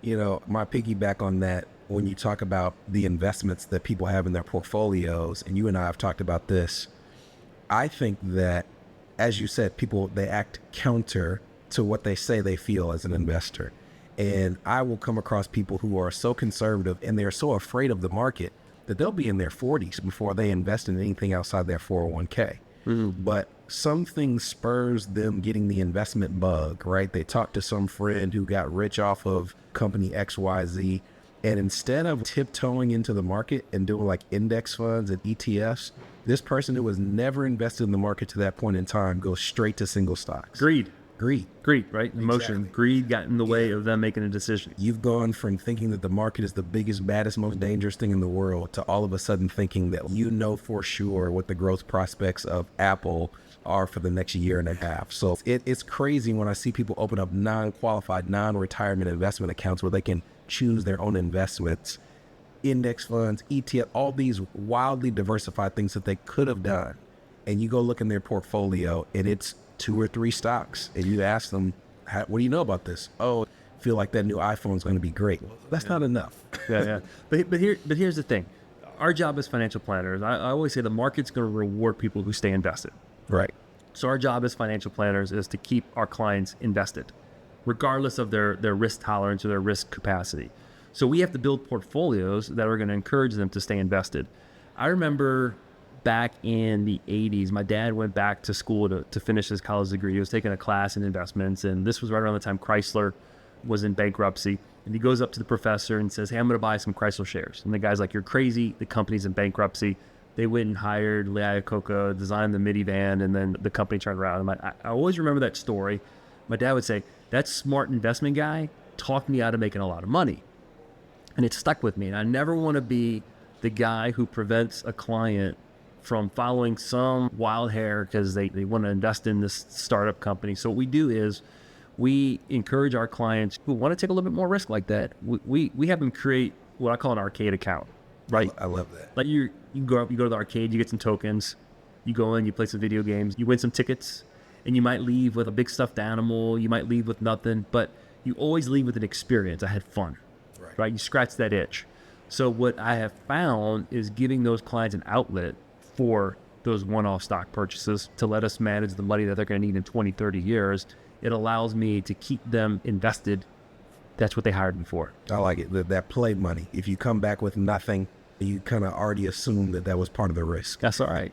My piggyback on that, when you talk about the investments that people have in their portfolios, and you and I have talked about this, I think that, as you said, people, they act counter to what they say they feel as an investor. And I will come across people who are so conservative and they're so afraid of the market that they'll be in their 40s before they invest in anything outside their 401k. But something spurs them getting the investment bug, right? They talk to some friend who got rich off of company XYZ, and instead of tiptoeing into the market and doing like index funds and ETFs, this person who was never invested in the market to that point in time goes straight to single stocks. Greed, right? Emotion, Exactly. greed got in the way of them making a decision. You've gone from thinking that the market is the biggest, baddest, most dangerous thing in the world to all of a sudden thinking that you know for sure what the growth prospects of Apple are for the next year and a half. So it's crazy when I see people open up non-qualified, non-retirement investment accounts where they can choose their own investments, index funds, ETF, all these wildly diversified things that they could have done. And you go look in their portfolio and it's 2 or 3 stocks, and you ask them, what do you know about this? Oh, I feel like that new iPhone is going to be great. Well, that's not enough. Yeah. But here's the thing. Our job as financial planners, I always say the market's going to reward people who stay invested. Right. So our job as financial planners is to keep our clients invested, regardless of their risk tolerance or their risk capacity. So we have to build portfolios that are going to encourage them to stay invested. I remember back in the 80s, my dad went back to school to finish his college degree. He was taking a class in investments, and this was right around the time Chrysler was in bankruptcy. And he goes up to the professor and says, "Hey, I'm going to buy some Chrysler shares." And the guy's like, "You're crazy. The company's in bankruptcy." They went and hired Lee Iacocca, designed the minivan, and then the company turned around. I always remember that story. My dad would say, "That smart investment guy talked me out of making a lot of money." And it stuck with me. And I never want to be the guy who prevents a client from following some wild hair because they want to invest in this startup company. So what we do is we encourage our clients who want to take a little bit more risk like that. We have them create what I call an arcade account, right? I love that. Like you go to the arcade, you get some tokens, you go in, you play some video games, you win some tickets, and you might leave with a big stuffed animal, you might leave with nothing, but you always leave with an experience. I had fun, right? You scratch that itch. So what I have found is giving those clients an outlet for those one-off stock purchases to let us manage the money that they're going to need in 20, 30 years. It allows me to keep them invested. That's what they hired me for. I like it. That play money. If you come back with nothing, you kind of already assume that was part of the risk. That's all right.